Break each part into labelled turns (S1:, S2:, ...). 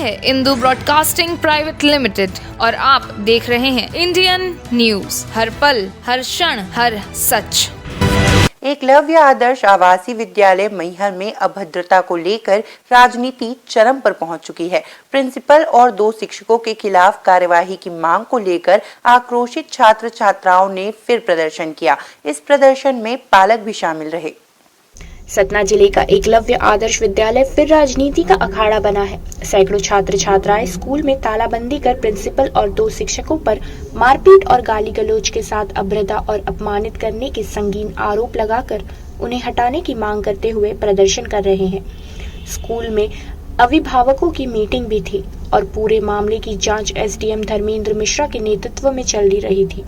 S1: है Indu broadcasting private limited और आप देख रहे हैं इंडियन न्यूज, हर पल, हर क्षण, हर सच।
S2: एकलव्य आदर्श आवासीय विद्यालय मैहर में अभद्रता को लेकर राजनीति चरम पर पहुंच चुकी है। प्रिंसिपल और 2 शिक्षकों के खिलाफ कार्यवाही की मांग को लेकर आक्रोशित छात्र छात्राओं ने फिर प्रदर्शन किया। इस प्रदर्शन में पालक भी शामिल रहे।
S3: सतना जिले का एकलव्य आदर्श विद्यालय फिर राजनीति का अखाड़ा बना है। सैकड़ों छात्र छात्राएं स्कूल में तालाबंदी कर प्रिंसिपल और 2 शिक्षकों पर मारपीट और गाली गलौज के साथ अभद्रता और अपमानित करने के संगीन आरोप लगाकर उन्हें हटाने की मांग करते हुए प्रदर्शन कर रहे हैं। स्कूल में अभिभावकों की मीटिंग भी थी और पूरे मामले की जांच एसडीएम धर्मेंद्र मिश्रा के नेतृत्व में चल रही थी,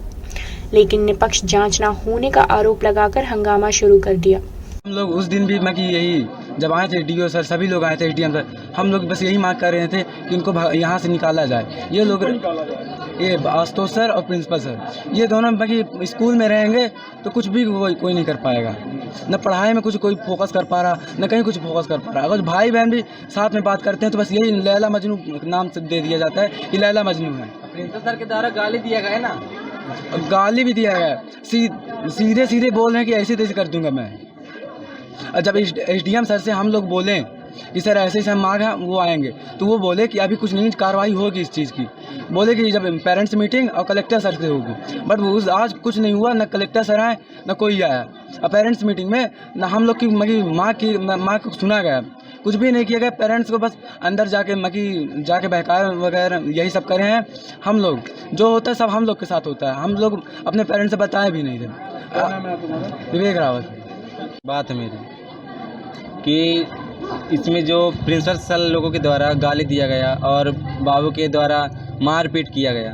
S3: लेकिन निष्पक्ष जांच न होने का आरोप लगाकर हंगामा शुरू कर दिया।
S4: हम लोग उस दिन भी यही जब आए थे डीओ सर, सभी लोग आए थे, एसडीएम सर, हम लोग बस यही मांग कर रहे थे कि इनको यहाँ से निकाला जाए। ये लोग, ये आशुतोष सर और प्रिंसिपल सर, ये दोनों स्कूल में रहेंगे तो कुछ भी कोई नहीं कर पाएगा। न पढ़ाई में कोई फोकस कर पा रहा, न कहीं कुछ फोकस कर पा रहा। अगर भाई बहन भी साथ में बात करते हैं तो बस यही लैला मजनू नाम से दे दिया जाता है कि लैला मजनू है।
S5: प्रिंसिपल सर के द्वारा गाली दिया गया है ना,
S4: गाली भी दिया गया, सीधे सीधे बोल रहे हैं कि ऐसे तैसे कर दूंगा मैं। जब एसडीएम सर से हम लोग बोले कि सर ऐसे ऐसे मांग है, वो आएंगे, तो वो बोले कि अभी कुछ नहीं कार्रवाई होगी इस चीज़ की। बोले कि जब पेरेंट्स मीटिंग और कलेक्टर सर से होगी, बट वो आज कुछ नहीं हुआ। न कलेक्टर सर आए न कोई आया। और पेरेंट्स मीटिंग में न हम लोग की माँ को सुना गया, कुछ भी नहीं किया गया। पेरेंट्स को बस अंदर जाके बहकाए वगैरह यही सब करे हैं। हम लोग जो होता है सब हम लोग के साथ होता है। हम लोग अपने पेरेंट्स से बताए भी नहीं थे। विवेक रावत
S5: बात है मेरी कि इसमें जो प्रिंसिपल सर लोगों के द्वारा गाली दिया गया और बाबू के द्वारा मारपीट किया गया,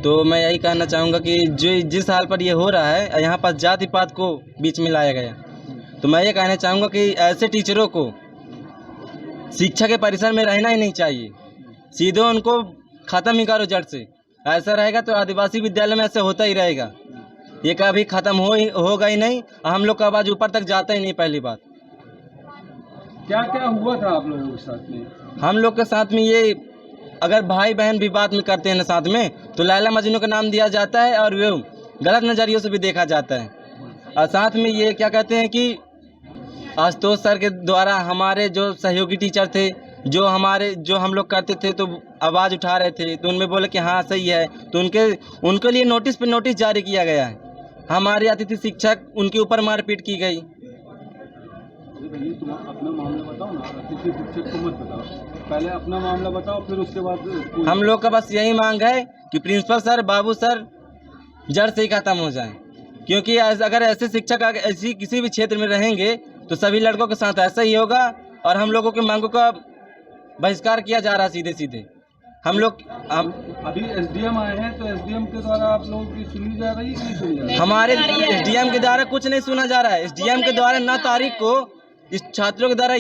S5: तो मैं यही कहना चाहूँगा कि जो जिस हाल पर ये हो रहा है, यहाँ पर जाति पात को बीच में लाया गया, तो मैं ये कहना चाहूँगा कि ऐसे टीचरों को शिक्षा के परिसर में रहना ही नहीं चाहिए। सीधे उनको ख़त्म ही करो जड़ से। ऐसा रहेगा तो आदिवासी विद्यालय में ऐसे होता ही रहेगा, ये कभी ख़त्म होगा ही नहीं। हम लोग का आवाज़ ऊपर तक जाता ही नहीं। पहली बात,
S4: क्या क्या हुआ था आप लोगों के साथ में?
S5: हम लोग के साथ में ये, अगर भाई बहन भी बात में करते हैं ना साथ में, तो लैला मजनू का नाम दिया जाता है और वो गलत नज़रियों से भी देखा जाता है। और साथ में ये क्या कहते हैं कि आशुतोष सर के द्वारा हमारे जो सहयोगी टीचर थे, जो हम लोग करते थे तो आवाज़ उठा रहे थे, तो उनमें बोले कि हाँ सही है, तो उनके लिए नोटिस पे नोटिस जारी किया गया है। हमारे अतिथि शिक्षक, उनके ऊपर मारपीट की गई।
S4: तुम अपना मामला बताओ ना, अतिथि शिक्षक को मत बताओ, पहले अपना मामला बताओ, फिर उसके बाद।
S5: हम लोग का बस यही मांग है कि प्रिंसिपल सर, बाबू सर जड़ से ही खत्म हो जाए, क्योंकि अगर ऐसे शिक्षक ऐसी किसी भी क्षेत्र में रहेंगे तो सभी लड़कों के साथ ऐसा ही होगा और हम लोगों की मांगों का बहिष्कार किया जा रहा है सीधे सीधे। हम
S4: अभी एसडीएम आए हैं, तो एसडीएम के द्वारा आप लोगों की सुनी जा रही है कि नहीं सुनी जा रही?
S5: हमारे एसडीएम के द्वारा कुछ नहीं सुना जा रहा है। एसडीएम के द्वारा 9 तारीख को इस छात्रों के द्वारा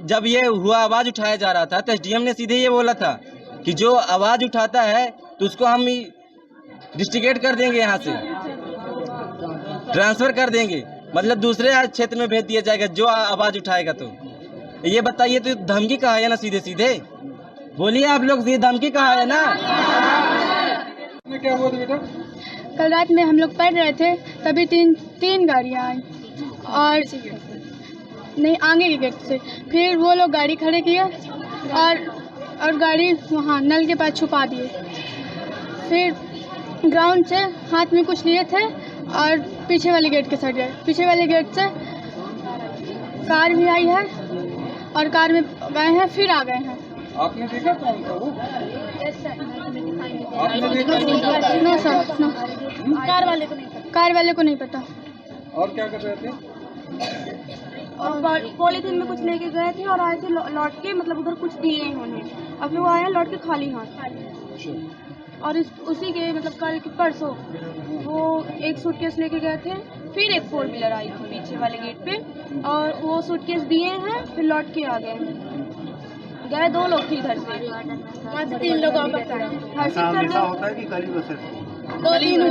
S5: जब ये हुआ, आवाज़ उठाया जा रहा था, तो एसडीएम ने सीधे ये बोला था कि जो आवाज़ उठाता है तो उसको हम डिस्ट्रिक्ट कर देंगे, यहाँ से ट्रांसफ़र कर देंगे, मतलब दूसरे क्षेत्र में भेज दिया जाएगा जो आवाज़ उठाएगा। तो ये बताइए, तो धमकी कहा है ना, सीधे सीधे बोलिए आप लोग, ये धमकी कहा है ना।
S4: क्या हुआ था बेटा?
S6: कल रात में हम लोग पढ़ रहे थे, तभी तीन गाड़ियाँ आई और नहीं आगे के गेट से, फिर वो लोग गाड़ी खड़े किए और गाड़ी वहाँ नल के पास छुपा दिए। फिर ग्राउंड से हाथ में कुछ लिए थे और पीछे वाले गेट के साइड गए। पीछे वाले गेट से कार भी आई है और कार में गए हैं, फिर आ गए हैं।
S4: आपने देखा कौन था वो? आपने देखा?
S6: No sir, no. कार वाले को नहीं पता।
S4: और क्या कर रहे थे?
S7: और पॉलीथीन में कुछ लेके गए थे और आए थे लौट के, मतलब उधर कुछ दिए नहीं उन्होंने, अब वो आए लौट के खाली हाथ। और उसी के मतलब कल के परसों वो एक सूटकेस लेके गए थे, फिर एक 4 व्हीलर आई थी पीछे वाले गेट पे और वो सूटकेस दिए हैं, फिर लौट के आ गए। 2 लोग थे इधर से,
S6: 3 लोग वापस आए।
S7: हमेशा होता है कि खाली बस है? 2 दिन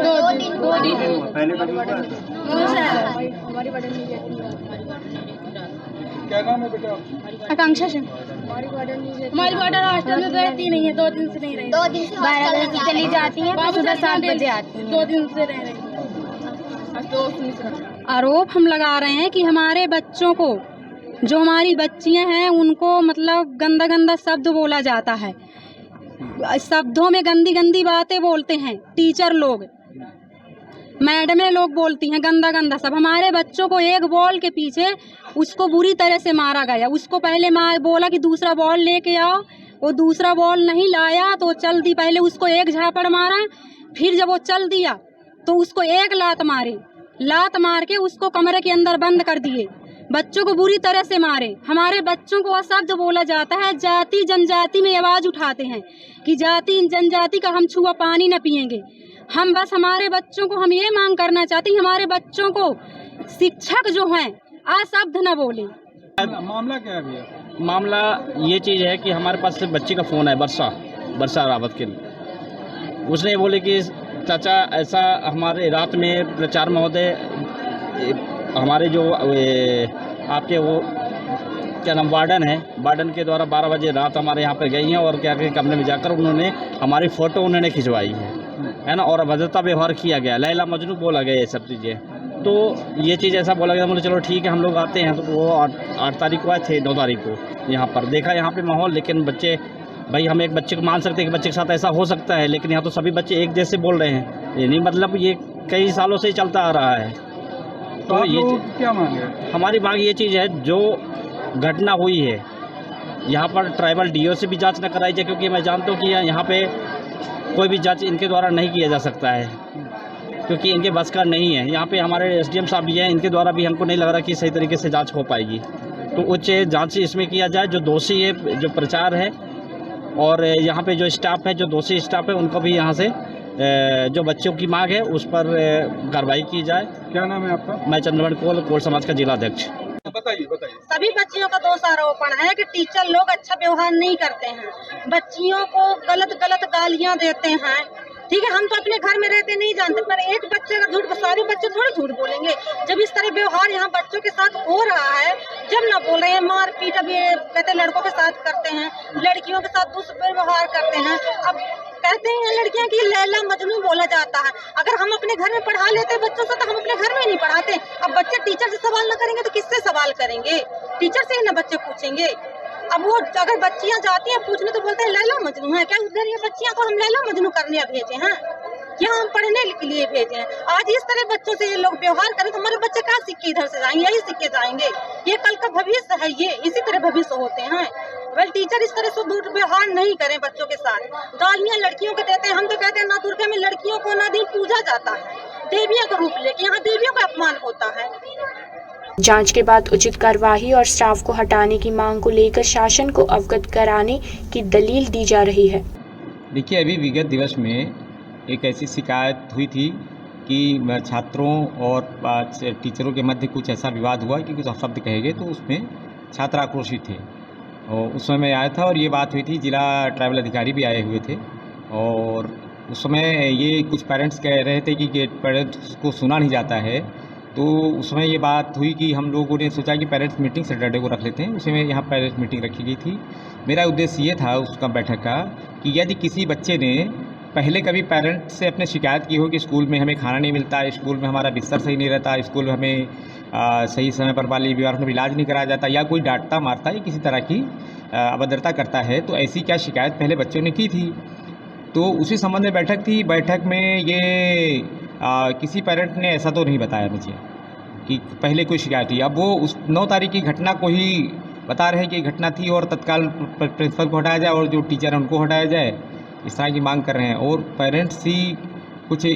S4: पहले कभी हुआ?
S6: हमारी बड़ी
S4: क्या नाम है बेटा?
S6: आकांक्षा सिंह। हमारी वार्डन हॉस्टल में रहती नहीं है, 2 दिन से नहीं रही।
S8: 2 दिन से 12 बजे से चली जाती हैं, फिर सुबह 7 बजे आती हैं।
S6: 2 दिन से रह रही।
S9: आरोप हम लगा रहे हैं कि हमारे बच्चों को, जो हमारी बच्चियां हैं, उनको मतलब गंदा गंदा शब्द बोला जाता है। शब्दों में गंदी गंदी बातें बोलते हैं टीचर लोग, मैडमें लोग बोलती हैं गंदा गंदा सब। हमारे बच्चों को एक बॉल के पीछे उसको बुरी तरह से मारा गया। उसको पहले बोला कि दूसरा बॉल लेके आओ, वो दूसरा बॉल नहीं लाया तो चल दी। पहले उसको एक झापड़ मारा, फिर जब वो चल दिया तो उसको एक लात मारे। लात मार के उसको कमरे के अंदर बंद कर दिए। बच्चों को बुरी तरह से मारे। हमारे बच्चों को अशब्द बोला जाता है। जाति जनजाति में आवाज उठाते हैं कि जाति जनजाति का हम छुआ पानी न पिएंगे। हम बस हमारे बच्चों को हम ये मांग करना चाहते हैं, हमारे बच्चों को शिक्षक जो हैं अशब्द न बोले।
S10: मामला क्या है भैया?
S11: मामला ये चीज़ है कि हमारे पास से बच्ची का फ़ोन है, वर्षा रावत के। उसने बोले कि चाचा ऐसा हमारे रात में प्रचार महोदय, हमारे जो आपके वो क्या नाम वार्डन है, वार्डन के द्वारा 12 बजे रात हमारे यहाँ पर गई हैं और क्या के कमरे में जाकर उन्होंने हमारी फ़ोटो उन्होंने खिंचवाई है ना, और अभद्रता व्यवहार किया गया, लैला मजनू बोला गया, ये सब चीज़ें। तो ये चीज़ ऐसा बोला गया, बोले चलो ठीक है हम लोग आते हैं। तो वो 8 तारीख को आए थे, 9 तारीख को यहाँ पर देखा यहाँ पे माहौल। लेकिन बच्चे, भाई हम एक बच्चे को मान सकते हैं कि बच्चे के साथ ऐसा हो सकता है, लेकिन यहाँ तो सभी बच्चे एक जैसे बोल रहे हैं। ये नहीं मतलब ये कई सालों से ही चलता आ रहा है। तो ये
S10: क्या मांग है?
S11: हमारी मांग ये चीज़ है, जो घटना हुई है यहाँ पर ट्राइबल डीओ से भी जांच न कराई जाए, क्योंकि मैं जानता हूँ कि यहाँ पे कोई भी जांच इनके द्वारा नहीं किया जा सकता है, क्योंकि इनके बस का नहीं है। यहाँ पे हमारे एसडीएम साहब भी हैं, इनके द्वारा भी हमको नहीं लग रहा कि सही तरीके से जांच हो पाएगी। तो उच्च जांच इसमें किया जाए, जो दोषी है, जो प्रचार है, और यहाँ पे जो स्टाफ है, जो दोषी स्टाफ है, उनको भी यहाँ से जो बच्चों की मांग है उस पर कार्रवाई की जाए।
S10: क्या नाम है आपका?
S11: मैं चंद्रमण कोल समाज का जिला अध्यक्ष।
S10: बताइए।
S9: सभी बच्चियों का दोष आरोपण है कि टीचर लोग अच्छा व्यवहार नहीं करते हैं, बच्चियों को गलत गालियां देते हैं। ठीक है, हम तो अपने घर में रहते नहीं जानते, पर एक बच्चे का झूठ, सारे बच्चे थोड़े झूठ बोलेंगे। जब इस तरह व्यवहार यहाँ बच्चों के साथ हो रहा है, जब ना बोल रहे हैं मारपीट, अभी कहते हैं लड़कों के साथ करते हैं, लड़कियों के साथ दुष्व्यवहार करते हैं। अब कहते हैं लड़कियां की लैला मजनू बोला जाता है। अगर हम अपने घर में पढ़ा लेते बच्चों से, तो हम अपने घर में नहीं पढ़ाते। अब बच्चे टीचर से सवाल न करेंगे तो किससे सवाल करेंगे? टीचर से ही ना बच्चे पूछेंगे। अब वो अगर बच्चियां जाती हैं पूछने तो बोलते हैं लैला मजनू है क्या? उधर ये बच्चियां को हम लैला मजनू करने भेजे हैं, यहाँ हम पढ़ने के लिए भेजे हैं। आज इस तरह बच्चों से ये लोग व्यवहार करें तो हमारे बच्चे क्या सीख के इधर से जाएंगे? यही सीख के जाएंगे। ये कल का भविष्य है, ये इसी तरह भविष्य होते हैं। वेल टीचर इस तरह से दुर्व्यवहार नहीं करें बच्चों के साथ। गालियां लड़कियों के देते हैं। हम तो कहते हैं ना दुर्गा में लड़कियों को ना दिन पूजा जाता है, देवियों का रूप लेके यहाँ देवियों का अपमान होता है।
S3: जांच के बाद उचित कार्यवाही और स्टाफ को हटाने की मांग को लेकर शासन को अवगत कराने की दलील दी जा रही है।
S12: देखिए, अभी विगत दिवस में एक ऐसी शिकायत हुई थी कि छात्रों और टीचरों के मध्य कुछ ऐसा विवाद हुआ कि कुछ शब्द कहे गए, तो उसमें छात्र आक्रोशित थे। और उस समय मैं आया था और ये बात हुई थी, जिला ट्राइबल अधिकारी भी आए हुए थे। और उस समय ये कुछ पेरेंट्स कह रहे थे कि पेरेंट्स को सुना नहीं जाता है। तो उस समय ये बात हुई कि हम लोगों ने सोचा कि पेरेंट्स मीटिंग सैटरडे को रख लेते हैं। उसमें यहाँ पेरेंट्स मीटिंग रखी गई थी। मेरा उद्देश्य ये था उसका बैठक का कि यदि किसी बच्चे ने पहले कभी पेरेंट्स से अपने शिकायत की हो कि स्कूल में हमें खाना नहीं मिलता, स्कूल में हमारा बिस्तर सही नहीं रहता, स्कूल में हमें सही समय पर बाल विवाह में इलाज नहीं कराया जाता, या कोई डांटता मारता या किसी तरह की अभद्रता करता है, तो ऐसी क्या शिकायत पहले बच्चों ने की थी। तो उसी संबंध में बैठक थी। बैठक में ये किसी पेरेंट ने ऐसा तो नहीं बताया मुझे कि पहले कोई शिकायत थी। अब वो उस 9 तारीख की घटना को ही बता रहे हैं कि घटना थी और तत्काल प्रिंसिपल को हटाया जाए और जो टीचर है उनको हटाया जाए, इस तरह की मांग कर रहे हैं। और पेरेंट्स ही कुछ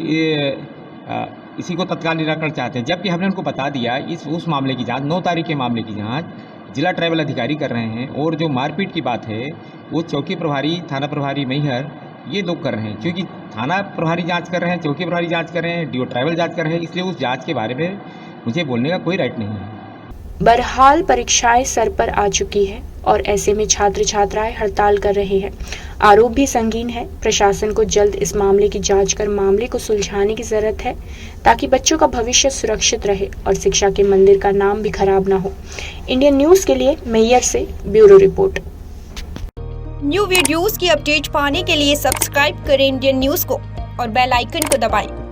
S12: इसी को तत्काल निराकरण चाहते हैं, जबकि हमने उनको बता दिया उस मामले की जांच, 9 तारीख के मामले की जांच जिला ट्राइबल अधिकारी कर रहे हैं। और जो मारपीट की बात है वो चौकी प्रभारी, थाना प्रभारी मैहर, ये लोग कर रहे हैं, क्योंकि थाना प्रभारी जांच कर रहे हैं, चौकी प्रभारी जांच कर रहे हैं, डीओ ट्राइबल जांच कर रहे हैं। इसलिए उस जांच के बारे में मुझे बोलने का कोई राइट नहीं है।
S3: बहरहाल परीक्षाएं सर पर आ चुकी है और ऐसे में छात्र छात्राएं हड़ताल कर रहे हैं। आरोप भी संगीन है। प्रशासन को जल्द इस मामले की जांच कर मामले को सुलझाने की जरूरत है, ताकि बच्चों का भविष्य सुरक्षित रहे और शिक्षा के मंदिर का नाम भी खराब ना हो। इंडियन न्यूज़ के लिए मैयर से ब्यूरो रिपोर्ट।
S13: न्यू वीडियोस की अपडेट पाने के लिए सब्सक्राइब करें इंडियन न्यूज़ को और बेल आइकन को दबाएं।